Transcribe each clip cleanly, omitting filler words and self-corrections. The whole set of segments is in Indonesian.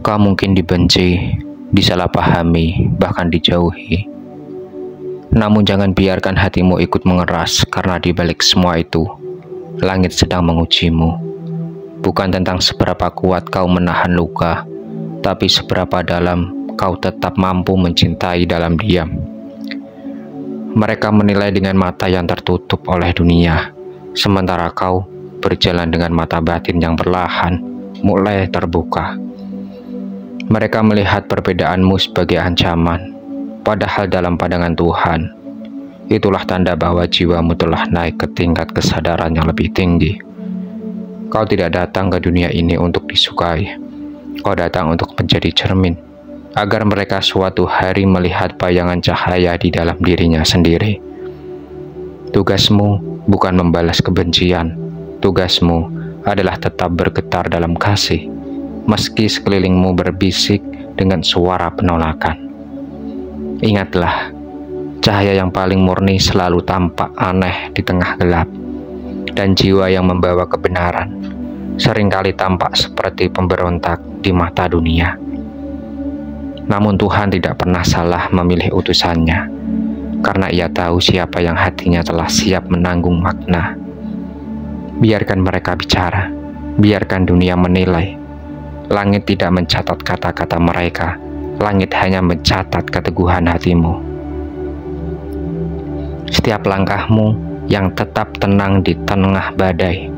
Kau mungkin dibenci, disalahpahami, bahkan dijauhi. Namun jangan biarkan hatimu ikut mengeras, karena di balik semua itu, langit sedang mengujimu. Bukan tentang seberapa kuat kau menahan luka, tapi seberapa dalam kau tetap mampu mencintai dalam diam. Mereka menilai dengan mata yang tertutup oleh dunia, sementara kau berjalan dengan mata batin yang perlahan mulai terbuka. Mereka melihat perbedaanmu sebagai ancaman, padahal dalam pandangan Tuhan, itulah tanda bahwa jiwamu telah naik ke tingkat kesadaran yang lebih tinggi. Kau tidak datang ke dunia ini untuk disukai, kau datang untuk menjadi cermin, agar mereka suatu hari melihat bayangan cahaya di dalam dirinya sendiri. Tugasmu bukan membalas kebencian, tugasmu adalah tetap bergetar dalam kasih, meski sekelilingmu berbisik dengan suara penolakan. Ingatlah, cahaya yang paling murni selalu tampak aneh di tengah gelap, dan jiwa yang membawa kebenaran seringkali tampak seperti pemberontak di mata dunia. Namun Tuhan tidak pernah salah memilih utusannya, karena Ia tahu siapa yang hatinya telah siap menanggung makna. Biarkan mereka bicara, biarkan dunia menilai. Langit tidak mencatat kata-kata mereka, langit hanya mencatat keteguhan hatimu. Setiap langkahmu yang tetap tenang di tengah badai,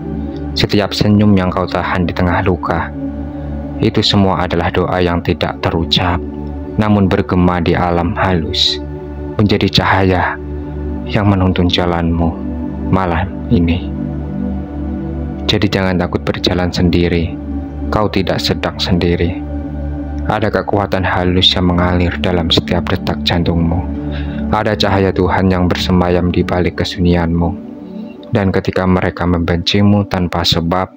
setiap senyum yang kau tahan di tengah luka, itu semua adalah doa yang tidak terucap, namun bergema di alam halus, menjadi cahaya yang menuntun jalanmu malam ini. Jadi jangan takut berjalan sendiri. Kau tidak sedang sendiri. Ada kekuatan halus yang mengalir dalam setiap detak jantungmu. Ada cahaya Tuhan yang bersemayam di balik kesunyianmu. Dan ketika mereka membencimu tanpa sebab,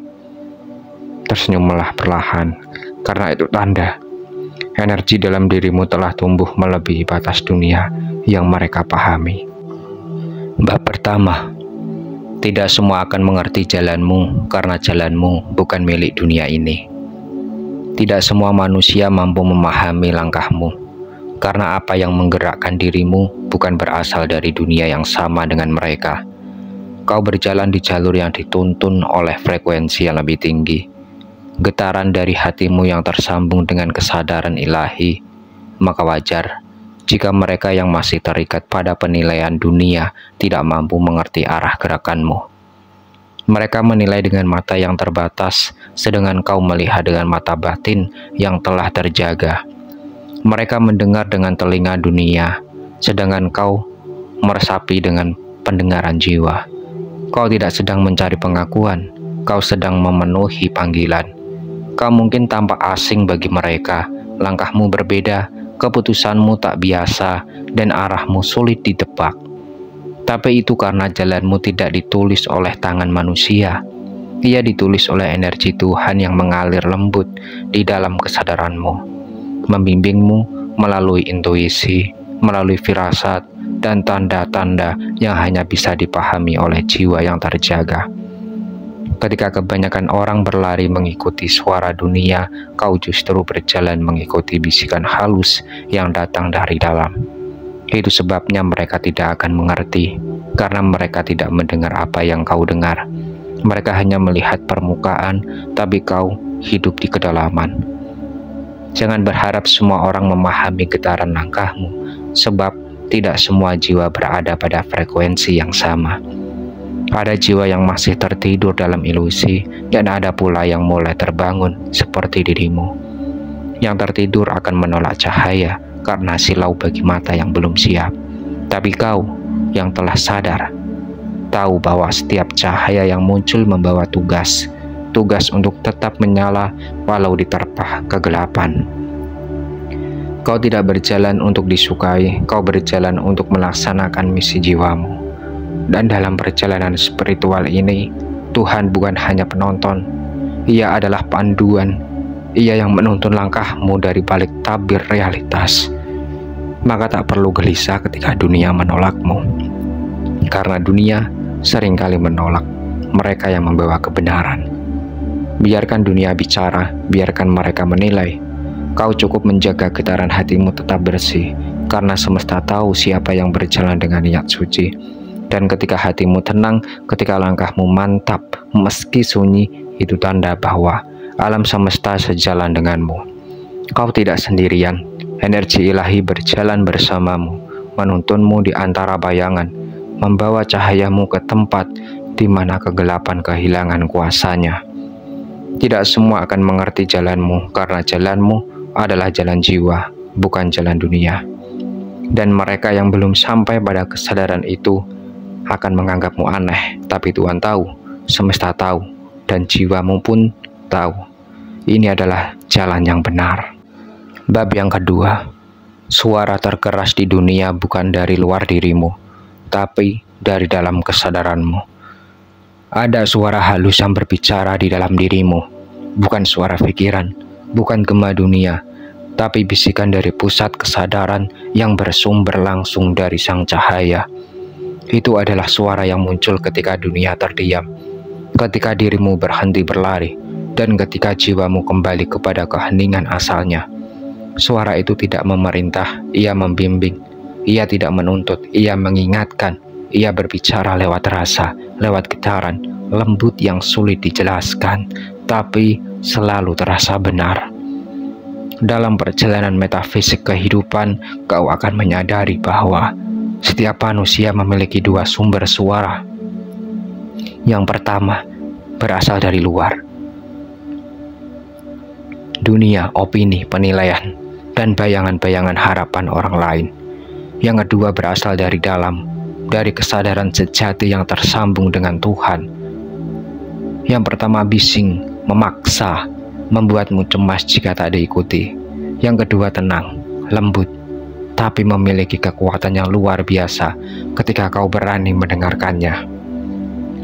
tersenyumlah perlahan, karena itu tanda energi dalam dirimu telah tumbuh melebihi batas dunia yang mereka pahami. Bab pertama, tidak semua akan mengerti jalanmu, karena jalanmu bukan milik dunia ini. Tidak semua manusia mampu memahami langkahmu, karena apa yang menggerakkan dirimu bukan berasal dari dunia yang sama dengan mereka. Kau berjalan di jalur yang dituntun oleh frekuensi yang lebih tinggi, getaran dari hatimu yang tersambung dengan kesadaran ilahi. Maka wajar jika mereka yang masih terikat pada penilaian dunia tidak mampu mengerti arah gerakanmu. Mereka menilai dengan mata yang terbatas, sedangkan kau melihat dengan mata batin yang telah terjaga. Mereka mendengar dengan telinga dunia, sedangkan kau meresapi dengan pendengaran jiwa. Kau tidak sedang mencari pengakuan, kau sedang memenuhi panggilan. Kau mungkin tampak asing bagi mereka, langkahmu berbeda, keputusanmu tak biasa, dan arahmu sulit ditebak. Tapi itu karena jalanmu tidak ditulis oleh tangan manusia. Ia ditulis oleh energi Tuhan yang mengalir lembut di dalam kesadaranmu, membimbingmu melalui intuisi, melalui firasat, dan tanda-tanda yang hanya bisa dipahami oleh jiwa yang terjaga. Ketika kebanyakan orang berlari mengikuti suara dunia, kau justru berjalan mengikuti bisikan halus yang datang dari dalam. Itu sebabnya mereka tidak akan mengerti, karena mereka tidak mendengar apa yang kau dengar. Mereka hanya melihat permukaan, tapi kau hidup di kedalaman. Jangan berharap semua orang memahami getaran langkahmu, sebab tidak semua jiwa berada pada frekuensi yang sama. Ada jiwa yang masih tertidur dalam ilusi, dan ada pula yang mulai terbangun seperti dirimu. Yang tertidur akan menolak cahaya karena silau bagi mata yang belum siap. Tapi kau yang telah sadar, tahu bahwa setiap cahaya yang muncul membawa tugas untuk tetap menyala walau diterpa kegelapan. Kau tidak berjalan untuk disukai, kau berjalan untuk melaksanakan misi jiwamu. Dan dalam perjalanan spiritual ini, Tuhan bukan hanya penonton, Ia adalah panduan. Ia yang menuntun langkahmu dari balik tabir realitas. Maka tak perlu gelisah ketika dunia menolakmu, karena dunia seringkali menolak mereka yang membawa kebenaran. Biarkan dunia bicara, biarkan mereka menilai. Kau cukup menjaga getaran hatimu tetap bersih, karena semesta tahu siapa yang berjalan dengan niat suci. Dan ketika hatimu tenang, ketika langkahmu mantap, meski sunyi, itu tanda bahwa alam semesta sejalan denganmu. Kau tidak sendirian, energi ilahi berjalan bersamamu, menuntunmu di antara bayangan, membawa cahayamu ke tempat di mana kegelapan kehilangan kuasanya. Tidak semua akan mengerti jalanmu, karena jalanmu adalah jalan jiwa, bukan jalan dunia. Dan mereka yang belum sampai pada kesadaran itu akan menganggapmu aneh, tapi Tuhan tahu, semesta tahu, dan jiwamu pun tahu. Ini adalah jalan yang benar. Bab yang kedua, suara terkeras di dunia bukan dari luar dirimu, tapi dari dalam kesadaranmu. Ada suara halus yang berbicara di dalam dirimu, bukan suara pikiran, bukan gema dunia, tapi bisikan dari pusat kesadaran yang bersumber langsung dari sang cahaya. Itu adalah suara yang muncul ketika dunia terdiam, ketika dirimu berhenti berlari, dan ketika jiwamu kembali kepada keheningan asalnya. Suara itu tidak memerintah, ia membimbing, ia tidak menuntut, ia mengingatkan, ia berbicara lewat rasa, lewat getaran, lembut yang sulit dijelaskan, tapi selalu terasa benar. Dalam perjalanan metafisik kehidupan, kau akan menyadari bahwa setiap manusia memiliki dua sumber suara. Yang pertama, berasal dari luar. Dunia, opini, penilaian, dan bayangan-bayangan harapan orang lain. Yang kedua berasal dari dalam, dari kesadaran sejati yang tersambung dengan Tuhan. Yang pertama bising, memaksa, membuatmu cemas jika tak diikuti. Yang kedua tenang, lembut, tapi memiliki kekuatan yang luar biasa ketika kau berani mendengarkannya.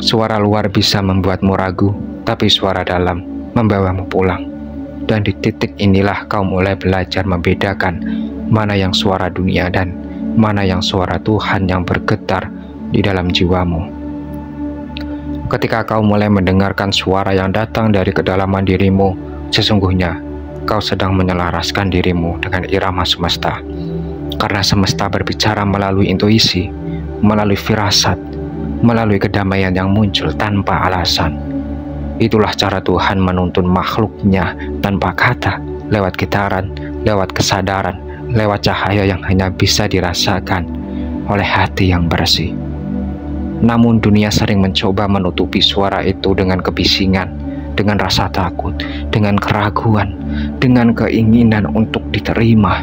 Suara luar bisa membuatmu ragu, tapi suara dalam membawamu pulang. Dan di titik inilah kau mulai belajar membedakan mana yang suara dunia dan mana yang suara Tuhan yang bergetar di dalam jiwamu. Ketika kau mulai mendengarkan suara yang datang dari kedalaman dirimu, sesungguhnya kau sedang menyelaraskan dirimu dengan irama semesta. Karena semesta berbicara melalui intuisi, melalui firasat, melalui kedamaian yang muncul tanpa alasan. Itulah cara Tuhan menuntun makhluknya tanpa kata, lewat getaran, lewat kesadaran, lewat cahaya yang hanya bisa dirasakan oleh hati yang bersih. Namun dunia sering mencoba menutupi suara itu dengan kebisingan, dengan rasa takut, dengan keraguan, dengan keinginan untuk diterima.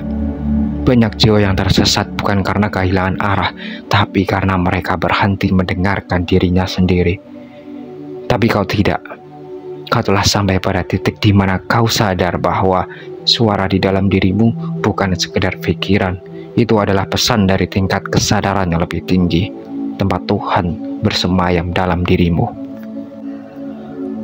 Banyak jiwa yang tersesat bukan karena kehilangan arah, tapi karena mereka berhenti mendengarkan dirinya sendiri. Tapi kau tidak. Kau telah sampai pada titik di mana kau sadar bahwa suara di dalam dirimu bukan sekedar pikiran. Itu adalah pesan dari tingkat kesadaran yang lebih tinggi, tempat Tuhan bersemayam dalam dirimu.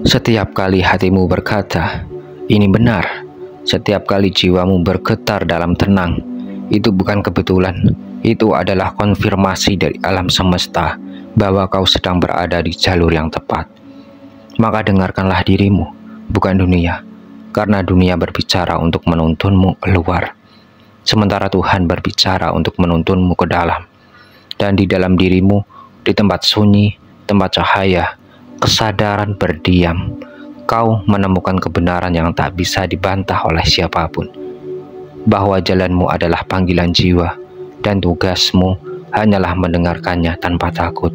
Setiap kali hatimu berkata, ini benar. Setiap kali jiwamu bergetar dalam tenang, itu bukan kebetulan. Itu adalah konfirmasi dari alam semesta bahwa kau sedang berada di jalur yang tepat. Maka dengarkanlah dirimu, bukan dunia, karena dunia berbicara untuk menuntunmu keluar, sementara Tuhan berbicara untuk menuntunmu ke dalam. Dan di dalam dirimu, di tempat sunyi, tempat cahaya, kesadaran berdiam, kau menemukan kebenaran yang tak bisa dibantah oleh siapapun, bahwa jalanmu adalah panggilan jiwa, dan tugasmu hanyalah mendengarkannya tanpa takut.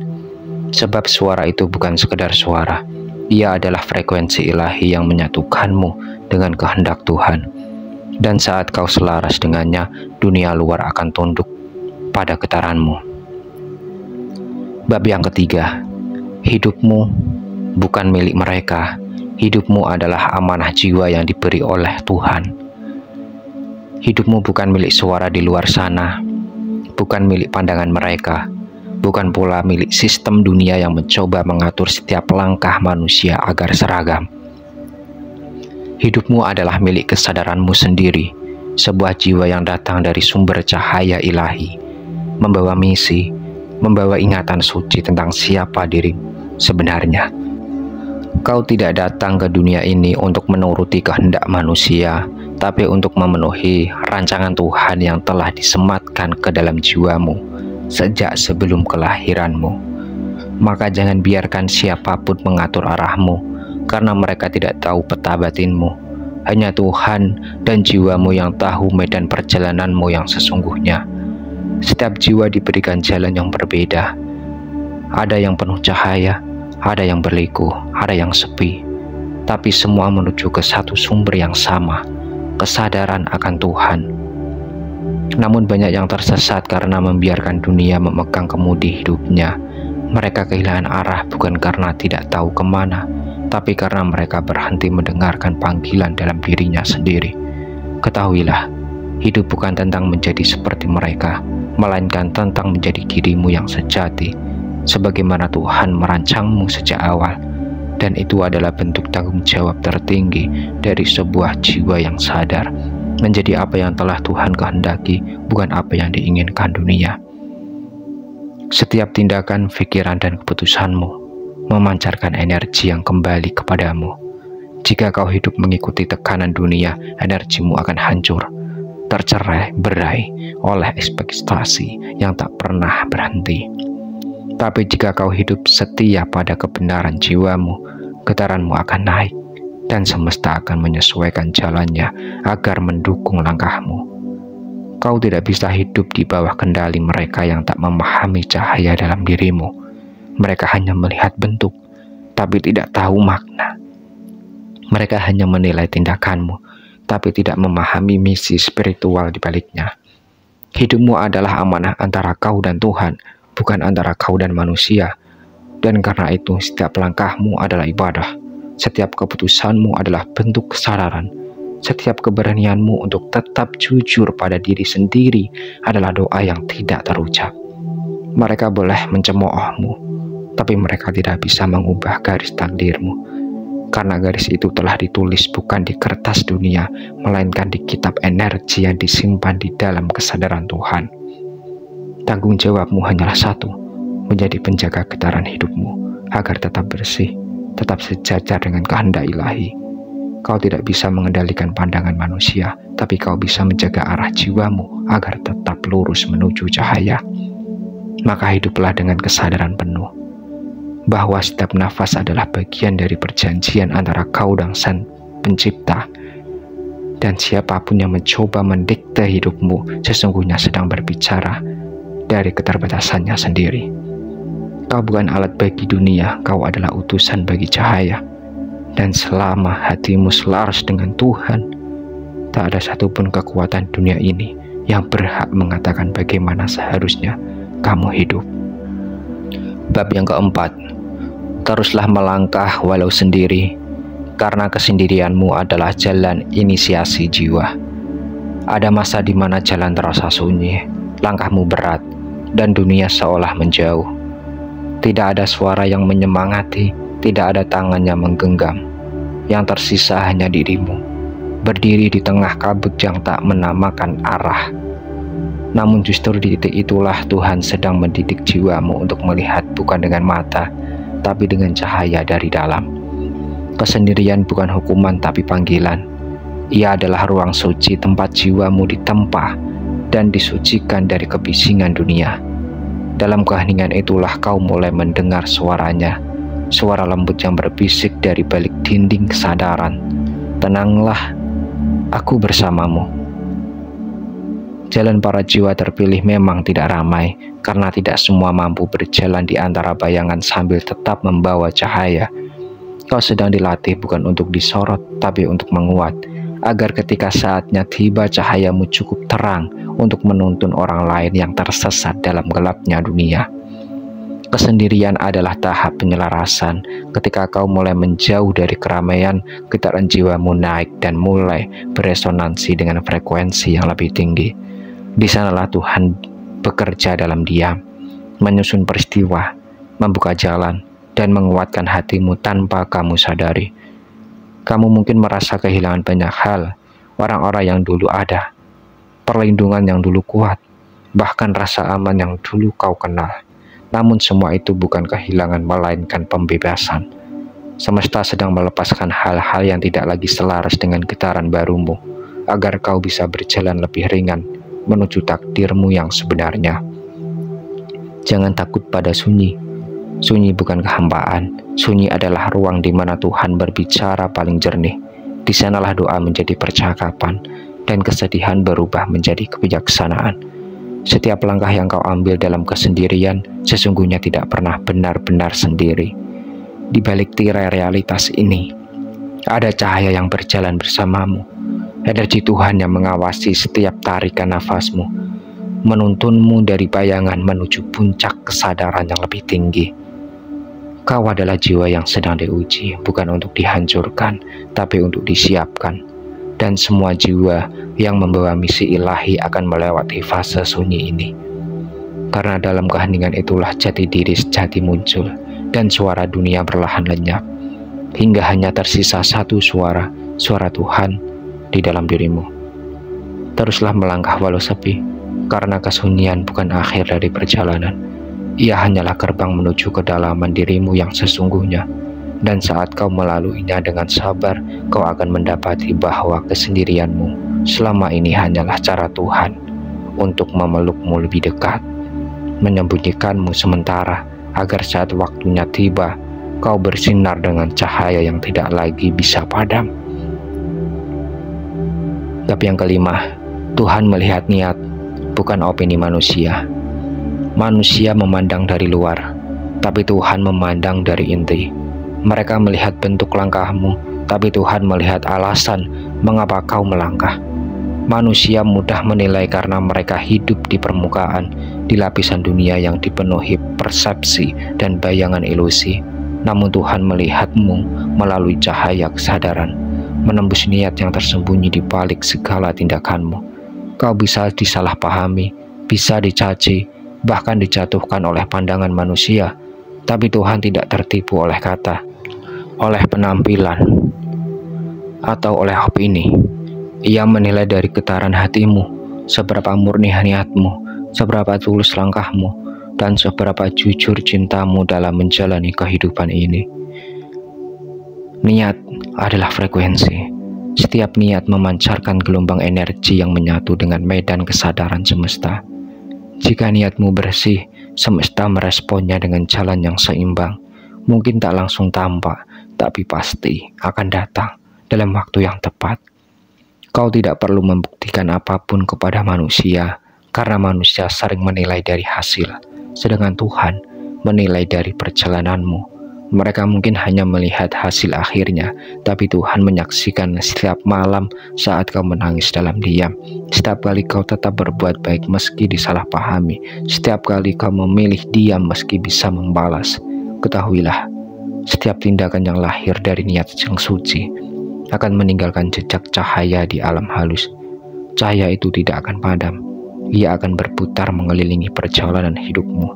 Sebab suara itu bukan sekedar suara, ia adalah frekuensi ilahi yang menyatukanmu dengan kehendak Tuhan. Dan saat kau selaras dengannya, dunia luar akan tunduk pada getaranmu. Bab yang ketiga, hidupmu bukan milik mereka. Hidupmu adalah amanah jiwa yang diberi oleh Tuhan. Hidupmu bukan milik suara di luar sana, bukan milik pandangan mereka, bukan pula milik sistem dunia yang mencoba mengatur setiap langkah manusia agar seragam. Hidupmu adalah milik kesadaranmu sendiri, sebuah jiwa yang datang dari sumber cahaya ilahi, membawa misi, membawa ingatan suci tentang siapa dirimu sebenarnya. Kau tidak datang ke dunia ini untuk menuruti kehendak manusia, tapi untuk memenuhi rancangan Tuhan yang telah disematkan ke dalam jiwamu sejak sebelum kelahiranmu. Maka jangan biarkan siapapun mengatur arahmu, karena mereka tidak tahu peta batinmu. Hanya Tuhan dan jiwamu yang tahu medan perjalananmu yang sesungguhnya. Setiap jiwa diberikan jalan yang berbeda. Ada yang penuh cahaya, ada yang berliku, ada yang sepi. Tapi semua menuju ke satu sumber yang sama, kesadaran akan Tuhan. Namun banyak yang tersesat karena membiarkan dunia memegang kemudi hidupnya. Mereka kehilangan arah bukan karena tidak tahu kemana, tapi karena mereka berhenti mendengarkan panggilan dalam dirinya sendiri. Ketahuilah, hidup bukan tentang menjadi seperti mereka, melainkan tentang menjadi dirimu yang sejati, sebagaimana Tuhan merancangmu sejak awal. Dan itu adalah bentuk tanggung jawab tertinggi dari sebuah jiwa yang sadar, menjadi apa yang telah Tuhan kehendaki, bukan apa yang diinginkan dunia. Setiap tindakan, pikiran, dan keputusanmu memancarkan energi yang kembali kepadamu. Jika kau hidup mengikuti tekanan dunia, energimu akan hancur, tercerai-berai oleh ekspektasi yang tak pernah berhenti. Tapi jika kau hidup setia pada kebenaran jiwamu, getaranmu akan naik, dan semesta akan menyesuaikan jalannya agar mendukung langkahmu. Kau tidak bisa hidup di bawah kendali mereka yang tak memahami cahaya dalam dirimu. Mereka hanya melihat bentuk, tapi tidak tahu makna. Mereka hanya menilai tindakanmu, tapi tidak memahami misi spiritual di baliknya. Hidupmu adalah amanah antara kau dan Tuhan, bukan antara kau dan manusia. Dan karena itu, setiap langkahmu adalah ibadah. Setiap keputusanmu adalah bentuk kesadaran. Setiap keberanianmu untuk tetap jujur pada diri sendiri adalah doa yang tidak terucap. Mereka boleh mencemoohmu, tapi mereka tidak bisa mengubah garis takdirmu. Karena garis itu telah ditulis bukan di kertas dunia, melainkan di kitab energi yang disimpan di dalam kesadaran Tuhan. Tanggung jawabmu hanyalah satu, menjadi penjaga getaran hidupmu, agar tetap bersih, tetap sejajar dengan kehendak ilahi. Kau tidak bisa mengendalikan pandangan manusia, tapi kau bisa menjaga arah jiwamu agar tetap lurus menuju cahaya. Maka hiduplah dengan kesadaran penuh, bahwa setiap nafas adalah bagian dari perjanjian antara kau dan Sang Pencipta. Dan siapapun yang mencoba mendikte hidupmu, sesungguhnya sedang berbicara dari keterbatasannya sendiri. Kau bukan alat bagi dunia, kau adalah utusan bagi cahaya. Dan selama hatimu selaras dengan Tuhan, tak ada satupun kekuatan dunia ini yang berhak mengatakan bagaimana seharusnya kamu hidup. Bab yang keempat, teruslah melangkah walau sendiri, karena kesendirianmu adalah jalan inisiasi jiwa. Ada masa di mana jalan terasa sunyi, langkahmu berat, dan dunia seolah menjauh. Tidak ada suara yang menyemangati, tidak ada tangan yang menggenggam. Yang tersisa hanya dirimu, berdiri di tengah kabut yang tak menamakan arah. Namun justru di titik itulah Tuhan sedang mendidik jiwamu untuk melihat bukan dengan mata, tapi dengan cahaya dari dalam. Kesendirian bukan hukuman tapi panggilan. Ia adalah ruang suci tempat jiwamu ditempa dan disucikan dari kebisingan dunia. Dalam keheningan itulah kau mulai mendengar suaranya, suara lembut yang berbisik dari balik dinding kesadaran. Tenanglah, aku bersamamu. Jalan para jiwa terpilih memang tidak ramai, karena tidak semua mampu berjalan di antara bayangan sambil tetap membawa cahaya. Kau sedang dilatih bukan untuk disorot, tapi untuk menguat, agar ketika saatnya tiba cahayamu cukup terang untuk menuntun orang lain yang tersesat dalam gelapnya dunia. Kesendirian adalah tahap penyelarasan. Ketika kau mulai menjauh dari keramaian, getaran jiwamu naik dan mulai beresonansi dengan frekuensi yang lebih tinggi. Di sanalah Tuhan bekerja dalam diam, menyusun peristiwa, membuka jalan, dan menguatkan hatimu tanpa kamu sadari. Kamu mungkin merasa kehilangan banyak hal, orang-orang yang dulu ada, perlindungan yang dulu kuat, bahkan rasa aman yang dulu kau kenal. Namun semua itu bukan kehilangan, melainkan pembebasan. Semesta sedang melepaskan hal-hal yang tidak lagi selaras dengan getaran barumu. agar kau bisa berjalan lebih ringan menuju takdirmu yang sebenarnya. Jangan takut pada sunyi. Sunyi bukan kehampaan. Sunyi adalah ruang di mana Tuhan berbicara paling jernih. Di sanalah doa menjadi percakapan dan kesedihan berubah menjadi kebijaksanaan. Setiap langkah yang kau ambil dalam kesendirian sesungguhnya tidak pernah benar-benar sendiri. Di balik tirai realitas ini, ada cahaya yang berjalan bersamamu, energi Tuhan yang mengawasi setiap tarikan nafasmu, menuntunmu dari bayangan menuju puncak kesadaran yang lebih tinggi. Kau adalah jiwa yang sedang diuji, bukan untuk dihancurkan, tapi untuk disiapkan. Dan semua jiwa yang membawa misi ilahi akan melewati fase sunyi ini. Karena dalam keheningan itulah jati diri sejati muncul, dan suara dunia perlahan lenyap, hingga hanya tersisa satu suara, suara Tuhan di dalam dirimu. Teruslah melangkah walau sepi, karena kesunyian bukan akhir dari perjalanan. Ia hanyalah gerbang menuju kedalaman dirimu yang sesungguhnya. Dan saat kau melaluinya dengan sabar, kau akan mendapati bahwa kesendirianmu selama ini hanyalah cara Tuhan untuk memelukmu lebih dekat, menyembunyikanmu sementara, agar saat waktunya tiba, kau bersinar dengan cahaya yang tidak lagi bisa padam. Tapi yang kelima, Tuhan melihat niat, bukan opini manusia. Manusia memandang dari luar, tapi Tuhan memandang dari inti. Mereka melihat bentuk langkahmu, tapi Tuhan melihat alasan mengapa kau melangkah. Manusia mudah menilai karena mereka hidup di permukaan, di lapisan dunia yang dipenuhi persepsi dan bayangan ilusi. Namun Tuhan melihatmu melalui cahaya kesadaran, menembus niat yang tersembunyi di balik segala tindakanmu. Kau bisa disalahpahami, bisa dicaci, bahkan dijatuhkan oleh pandangan manusia, tapi Tuhan tidak tertipu oleh kata, oleh penampilan, atau oleh opini. Ia menilai dari getaran hatimu, seberapa murni niatmu, seberapa tulus langkahmu, dan seberapa jujur cintamu dalam menjalani kehidupan ini. Niat adalah frekuensi. Setiap niat memancarkan gelombang energi yang menyatu dengan medan kesadaran semesta. Jika niatmu bersih, semesta meresponnya dengan jalan yang seimbang. Mungkin tak langsung tampak, tapi pasti akan datang dalam waktu yang tepat. Kau tidak perlu membuktikan apapun kepada manusia, karena manusia sering menilai dari hasil, sedangkan Tuhan menilai dari perjalananmu. Mereka mungkin hanya melihat hasil akhirnya, tapi Tuhan menyaksikan setiap malam saat kau menangis dalam diam, setiap kali kau tetap berbuat baik meski disalahpahami, setiap kali kau memilih diam meski bisa membalas. Ketahuilah, setiap tindakan yang lahir dari niat yang suci akan meninggalkan jejak cahaya di alam halus. Cahaya itu tidak akan padam. Ia akan berputar mengelilingi perjalanan hidupmu,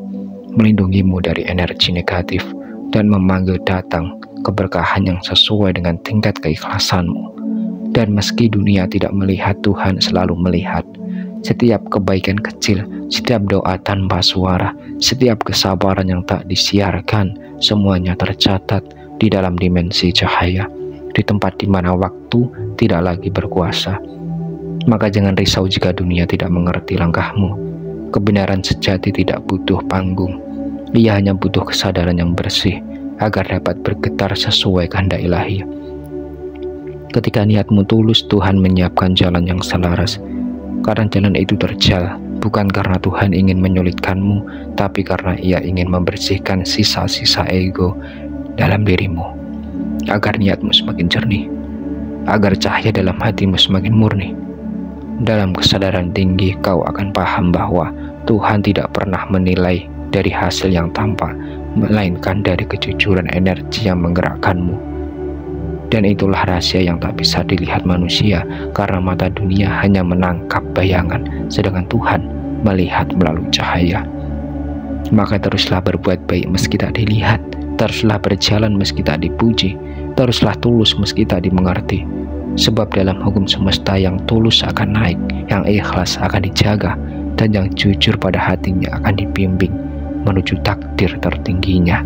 melindungimu dari energi negatif, dan memanggil datang keberkahan yang sesuai dengan tingkat keikhlasanmu. Dan meski dunia tidak melihat, Tuhan selalu melihat. Setiap kebaikan kecil, setiap doa tanpa suara, setiap kesabaran yang tak disiarkan, semuanya tercatat di dalam dimensi cahaya, di tempat di mana waktu tidak lagi berkuasa. Maka jangan risau jika dunia tidak mengerti langkahmu. Kebenaran sejati tidak butuh panggung. Ia hanya butuh kesadaran yang bersih agar dapat bergetar sesuai kehendak ilahi. Ketika niatmu tulus, Tuhan menyiapkan jalan yang selaras. Karena jalan itu terjal, bukan karena Tuhan ingin menyulitkanmu, tapi karena Ia ingin membersihkan sisa-sisa ego dalam dirimu, agar niatmu semakin jernih, agar cahaya dalam hatimu semakin murni. Dalam kesadaran tinggi, kau akan paham bahwa Tuhan tidak pernah menilai dari hasil yang tampak, melainkan dari kejujuran energi yang menggerakkanmu. Dan itulah rahasia yang tak bisa dilihat manusia, karena mata dunia hanya menangkap bayangan, sedangkan Tuhan melihat melalui cahaya. Maka teruslah berbuat baik meski tak dilihat, teruslah berjalan meski tak dipuji, teruslah tulus meski tak dimengerti. Sebab dalam hukum semesta, yang tulus akan naik, yang ikhlas akan dijaga, dan yang jujur pada hatinya akan dibimbing menuju takdir tertingginya.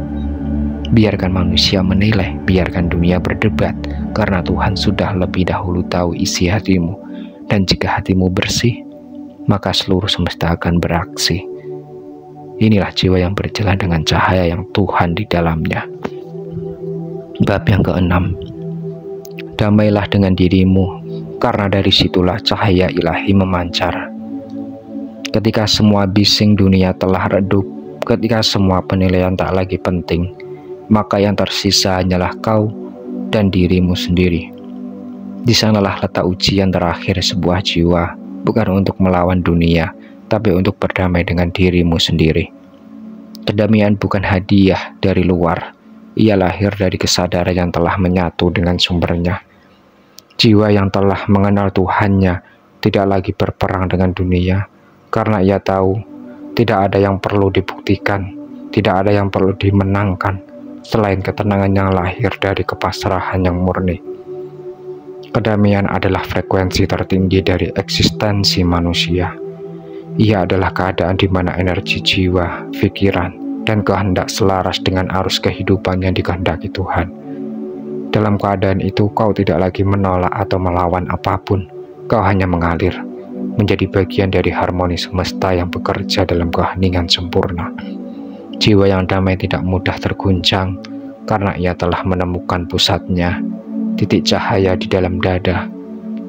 Biarkan manusia menilai, biarkan dunia berdebat, karena Tuhan sudah lebih dahulu tahu isi hatimu. Dan jika hatimu bersih, maka seluruh semesta akan beraksi. Inilah jiwa yang berjalan dengan cahaya yang Tuhan di dalamnya. Bab yang keenam. Damailah dengan dirimu, karena dari situlah cahaya ilahi memancar. Ketika semua bising dunia telah redup, ketika semua penilaian tak lagi penting, maka yang tersisa hanyalah kau dan dirimu sendiri. Di sanalah letak ujian terakhir sebuah jiwa, bukan untuk melawan dunia, tapi untuk berdamai dengan dirimu sendiri. Kedamaian bukan hadiah dari luar, ia lahir dari kesadaran yang telah menyatu dengan sumbernya. Jiwa yang telah mengenal Tuhannya tidak lagi berperang dengan dunia, karena ia tahu tidak ada yang perlu dibuktikan, tidak ada yang perlu dimenangkan, selain ketenangan yang lahir dari kepasrahan yang murni. Kedamaian adalah frekuensi tertinggi dari eksistensi manusia. Ia adalah keadaan di mana energi jiwa, pikiran, dan kehendak selaras dengan arus kehidupan yang dikehendaki Tuhan. Dalam keadaan itu, kau tidak lagi menolak atau melawan apapun. Kau hanya mengalir, menjadi bagian dari harmoni semesta yang bekerja dalam keheningan sempurna. Jiwa yang damai tidak mudah terguncang, karena ia telah menemukan pusatnya, titik cahaya di dalam dada,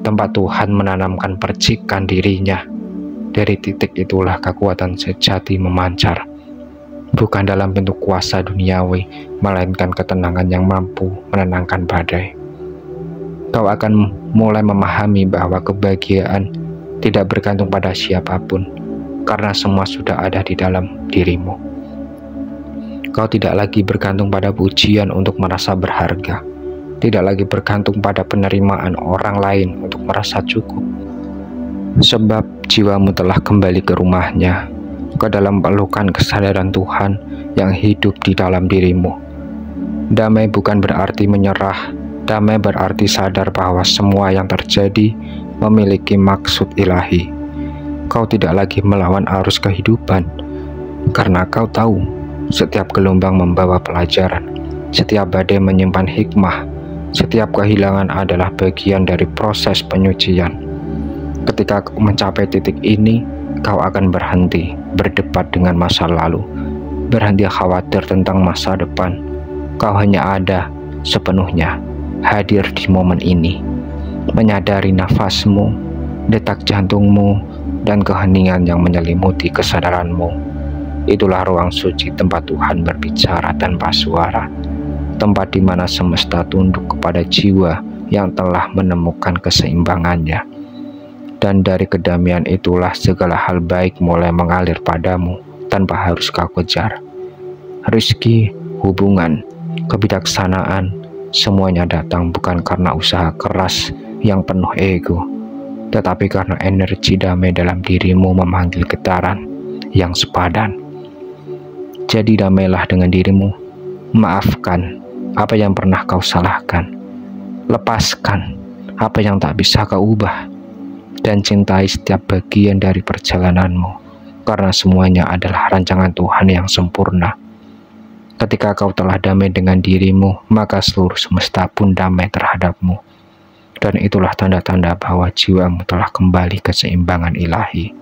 tempat Tuhan menanamkan percikan dirinya. Dari titik itulah kekuatan sejati memancar, bukan dalam bentuk kuasa duniawi, melainkan ketenangan yang mampu menenangkan badai. Kau akan mulai memahami bahwa kebahagiaan tidak bergantung pada siapapun, karena semua sudah ada di dalam dirimu. Kau tidak lagi bergantung pada pujian untuk merasa berharga, tidak lagi bergantung pada penerimaan orang lain untuk merasa cukup. Sebab jiwamu telah kembali ke rumahnya, ke dalam pelukan kesadaran Tuhan yang hidup di dalam dirimu. Damai bukan berarti menyerah, damai berarti sadar bahwa semua yang terjadi memiliki maksud ilahi. Kau tidak lagi melawan arus kehidupan, karena kau tahu setiap gelombang membawa pelajaran, setiap badai menyimpan hikmah, setiap kehilangan adalah bagian dari proses penyucian. Ketika kau mencapai titik ini, kau akan berhenti berdebat dengan masa lalu, berhenti khawatir tentang masa depan. Kau hanya ada sepenuhnya, hadir di momen ini, menyadari nafasmu, detak jantungmu, dan keheningan yang menyelimuti kesadaranmu. Itulah ruang suci tempat Tuhan berbicara tanpa suara, tempat di mana semesta tunduk kepada jiwa yang telah menemukan keseimbangannya. Dan dari kedamaian itulah segala hal baik mulai mengalir padamu tanpa harus kau kejar. Rezeki, hubungan, kebijaksanaan, semuanya datang bukan karena usaha keras yang penuh ego, tetapi karena energi damai dalam dirimu memanggil getaran yang sepadan. Jadi damailah dengan dirimu, maafkan apa yang pernah kau salahkan, lepaskan apa yang tak bisa kau ubah, dan cintai setiap bagian dari perjalananmu, karena semuanya adalah rancangan Tuhan yang sempurna. Ketika kau telah damai dengan dirimu, maka seluruh semesta pun damai terhadapmu. Dan itulah tanda-tanda bahwa jiwamu telah kembali ke keseimbangan ilahi,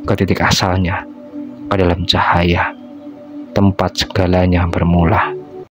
ke titik asalnya, ke dalam cahaya, tempat segalanya bermula.